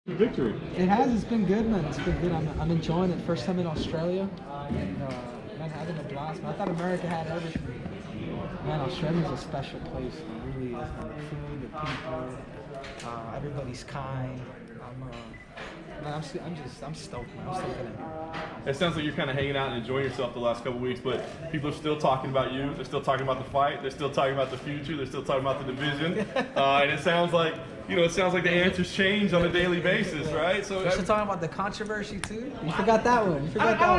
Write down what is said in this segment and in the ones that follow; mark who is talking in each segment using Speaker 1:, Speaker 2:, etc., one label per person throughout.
Speaker 1: Victory.
Speaker 2: It has. It's been good, man. It's been good. I'm enjoying it. First time in Australia, and man, having a blast. Man, I thought America had everything. Man, Australia's a special place. It really is. Man. The food, the people, everybody's kind. I'm stoked, man. I'm stoked in it.
Speaker 1: It sounds like you're kind of hanging out and enjoying yourself the last couple of weeks, but people are still talking about you. They're still talking about the fight. They're still talking about the future. They're still talking about the division. And it sounds like, the answers change on a daily basis, right? So
Speaker 2: you're still talking about the controversy too. You forgot that one.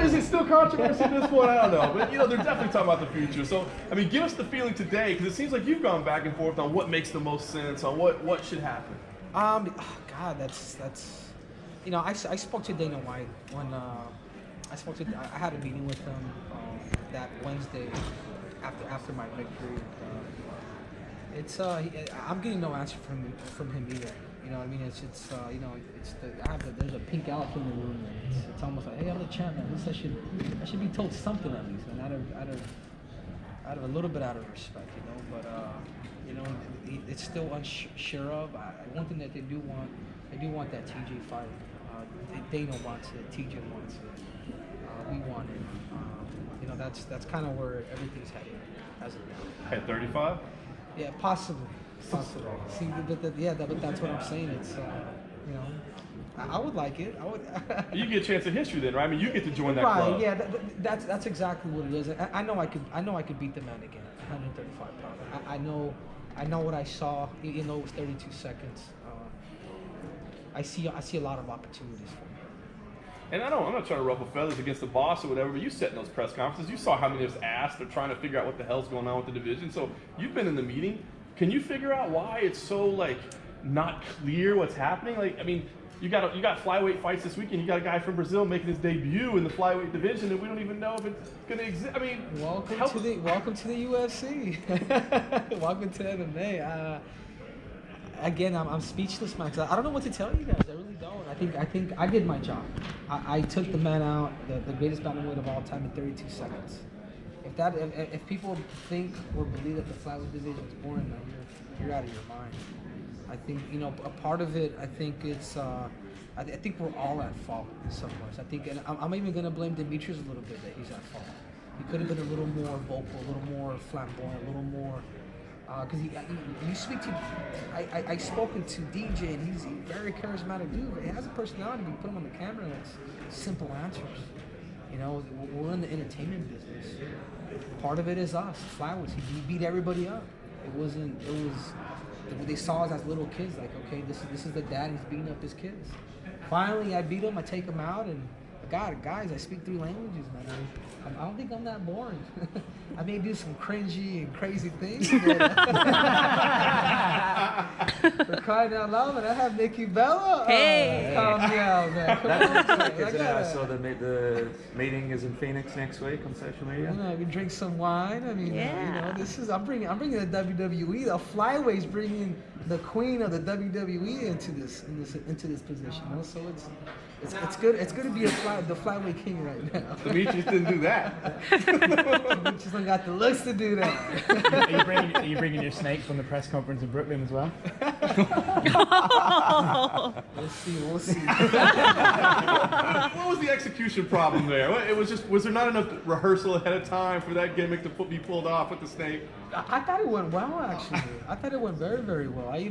Speaker 1: Is it still controversy at this point? I don't know, but they're definitely talking about the future. So give us the feeling today, because it seems like you've gone back and forth on what makes the most sense, on what should happen.
Speaker 2: God, that's. I spoke to Dana White when I had a meeting with him that Wednesday after my victory. I'm getting no answer from him either. You know what I mean? There's a pink elephant in the room. It's almost like, hey, I'm the champ, man. At least I should be told something at least, man. Out of a little bit out of respect, But it's still unsure of. One thing that they do want that TJ fight. Dana wants it. TJ wants it. We want it. That's kind of where everything's headed as of now.
Speaker 1: At 35?
Speaker 2: Yeah, possibly. See, but that's what I'm saying. It's I would like it. I would.
Speaker 1: You get a chance at history then, right? You get to join that club.
Speaker 2: Right. Yeah. That's exactly what it is. I know I could beat the man again. 135 pounds. I know what I saw. It was 32 seconds. I see a lot of opportunities for me.
Speaker 1: And I'm not trying to ruffle feathers against the boss or whatever, but you sat in those press conferences. You saw how many of us asked. They're trying to figure out what the hell's going on with the division. So you've been in the meeting. Can you figure out why it's so not clear what's happening? You got flyweight fights this weekend. You got a guy from Brazil making his debut in the flyweight division, and we don't even know if it's going to exist.
Speaker 2: Welcome to the UFC. Welcome to MMA. Again, I'm speechless, man. I don't know what to tell you guys. I really don't. I think I did my job. I took the man out, the greatest bantamweight of all time, in 32 seconds. If people think or believe that the flyweight division is boring, man, you're out of your mind. I think a part of it. I think it's. I think we're all at fault in some ways. I think, and I'm even gonna blame Demetrius a little bit that he's at fault. He could have been a little more vocal, a little more flamboyant, a little more. Because you speak to, I've spoken to DJ, and he's a very charismatic dude. He has a personality. You put him on the camera, and it's simple answers. We're in the entertainment business. Part of it is us, flyweights. He beat everybody up. They saw us as little kids. Like, okay, this is the dad. He's beating up his kids. Finally, I beat him. I take him out, and God, guys, I speak 3 languages, man. I don't think I'm that boring. I may do some cringy and crazy things, but for crying out loud, man, I have Nikki Bella.
Speaker 3: Hey,
Speaker 2: calm me out, man.
Speaker 4: I saw the meeting is in Phoenix next week on social media.
Speaker 2: We drink some wine. I'm bringing the WWE. The Flyweight's bringing the queen of the WWE into this position. So it's good. It's good to be the flyweight king right now.
Speaker 1: Demetrius didn't do that.
Speaker 2: Demetrius don't got the looks to do that.
Speaker 5: Are you bringing your snake from the press conference in Brooklyn as well?
Speaker 2: We'll see.
Speaker 1: What was the execution problem there? Was there not enough rehearsal ahead of time for that gimmick to be pulled off with the snake?
Speaker 2: I thought it went well, actually. I thought it went very, very well. I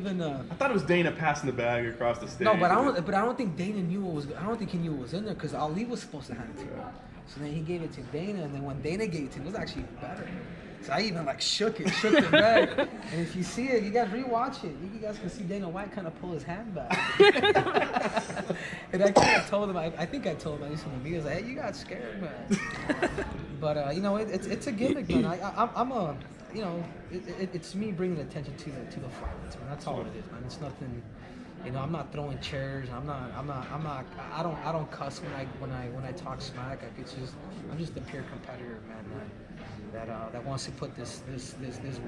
Speaker 1: thought it was Dana passing the bag across the stage.
Speaker 2: No, but I don't think Dana knew what was. I don't think he knew what was in there, because Ali was supposed to hand it to him. So then he gave it to Dana, and then when Dana gave it to him, it was actually even better. So I even shook the bag. And if you see it, you guys rewatch it. You guys can see Dana White kind of pull his hand back. And I kind of told him. I think I told him. I used to be. I was like, "Hey, you got scared, man." But it's a gimmick, man. It's me bringing attention to the fights, man. That's all it is, man. It's nothing. I'm not throwing chairs. I don't cuss when I talk smack. I'm just a pure competitor, man. That wants to put this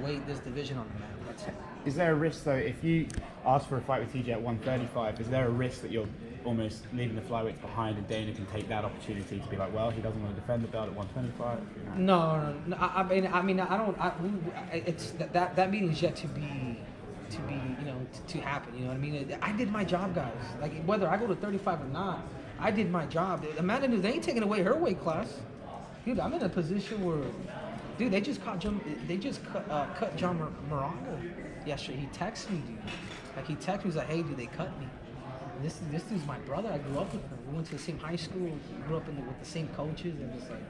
Speaker 2: weight, this division on the map. That's it.
Speaker 5: Is there a risk though, if you ask for a fight with TJ at 135? Is there a risk that you're almost leaving the flyweights behind, and Dana can take that opportunity to be like, well, he doesn't want to defend the belt at 125?
Speaker 2: No. I mean, I don't. It's that meeting is yet to be to be, to happen. You know what I mean? I did my job, guys. Like whether I go to 35 or not, I did my job. Amanda Nunes, they ain't taking away her weight class. Dude, I'm in a position where, dude, they just cut John Morongo yesterday. He texted me, dude. Like he texted me, he's like, hey, dude, they cut me. And this dude's my brother. I grew up with him. We went to the same high school. Grew up with the same coaches, and just like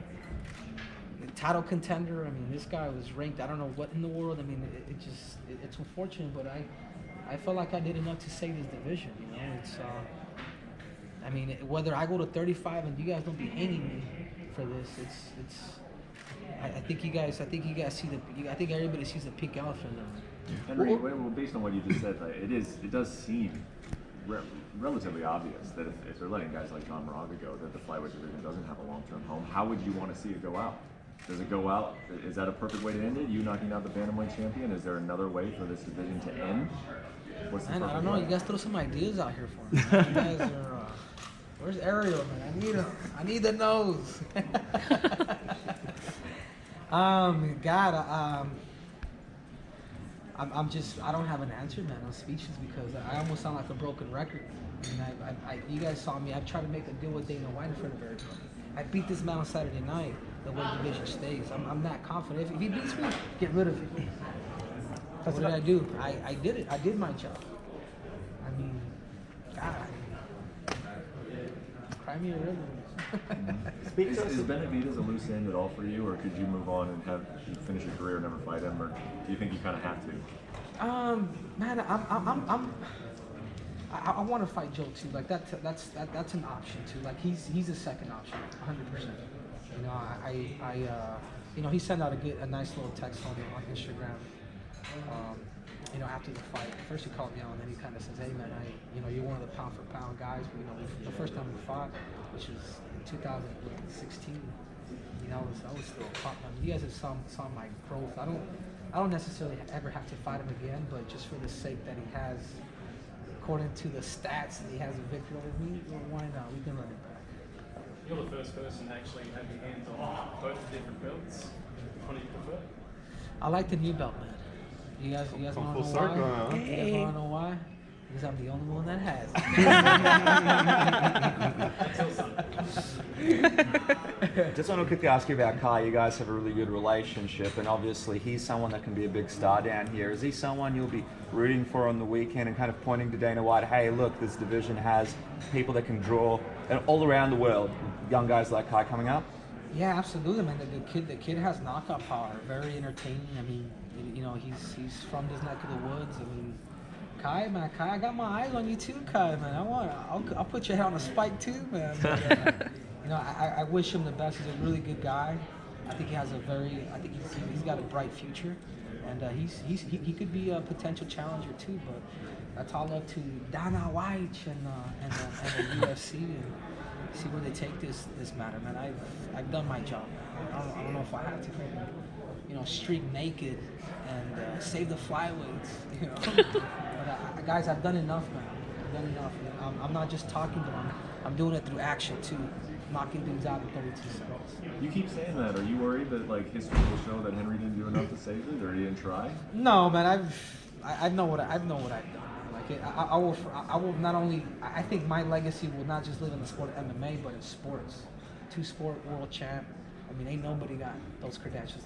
Speaker 2: the title contender. I mean, this guy was ranked. I don't know what in the world. I mean, it's unfortunate, but I felt like I did enough to save this division. You know, it's. I mean, whether I go to 35 and you guys don't be hating me for this, it's. I think you guys see I think everybody sees the pink elephant.
Speaker 3: Henry, well, based on what you just said, like, it does seem relatively obvious that if they're letting guys like John Moraga go, that the flyweight division doesn't have a long-term home. How would you want to see it go out? Does it go out? Is that a perfect way to end it? You knocking out the bantamweight champion? Is there another way for this division to end? What's the perfect
Speaker 2: I don't know.
Speaker 3: way?
Speaker 2: You guys throw some ideas out here for me. You guys are. Where's Ariel, man? I need him. I need the nose. God, I'm just, I don't have an answer, man. I'm speechless because I almost sound like a broken record. I mean, you guys saw me. I tried to make a deal with Dana White in front of everybody. I beat this man on Saturday night. The weight division stays. I'm not confident. If he beats me, get rid of it. What did I do? I did it. I did my job. I mean, God. Cry me a river.
Speaker 3: Is Benavidez a loose end at all for you, or could you move on and finish your career and never fight him, or do you think you kind of have to?
Speaker 2: Man, I want to fight Joe too. Like that's an option too. Like he's a second option, 100%. You know, he sent out a nice little text on Instagram. After the fight, first he called me out, and then he kind of says, "Hey man, you're one of the pound for pound guys. But, the first time we fought, which was in 2016, I was still caught. You guys have saw my growth. I don't necessarily ever have to fight him again, but just for the sake that he has, according to the stats, that he has a victory over me, well, why not? We can run it back."
Speaker 6: You're the first person to actually have your hands on both the different belts. Which one do you prefer?
Speaker 2: I like the new belt, man. You guys want to know why? You guys want to know why? Because I'm the only one that has it.
Speaker 4: Just want to quickly ask you about Kai. You guys have a really good relationship, and obviously he's someone that can be a big star down here. Is he someone you'll be rooting for on the weekend and kind of pointing to Dana White, hey, look, this division has people that can draw all around the world, young guys like Kai coming up?
Speaker 2: Yeah, absolutely, man. The kid has knockout power. Very entertaining. I mean, he's from this neck of the woods. I mean, Kai, I got my eyes on you too, Kai, man. I'll put your head on a spike too, man. But, I wish him the best. He's a really good guy. I think he's got a bright future, and he could be a potential challenger too. But that's all up to Dana White and the UFC and see where they take this matter, man. I've done my job, man. I don't know if I have to streak naked and save the flyweights, But guys, I've done enough, man. I've done enough. I'm not just talking, but I'm doing it through action too, knocking things out in 32 seconds.
Speaker 3: You keep saying that. Are you worried that history will show that Henry didn't do enough to save it, or he didn't try?
Speaker 2: No, man. I know what I've done. Like I will not only. I think my legacy will not just live in the sport of MMA, but in sports. 2-sport world champ. I mean, ain't nobody got those credentials.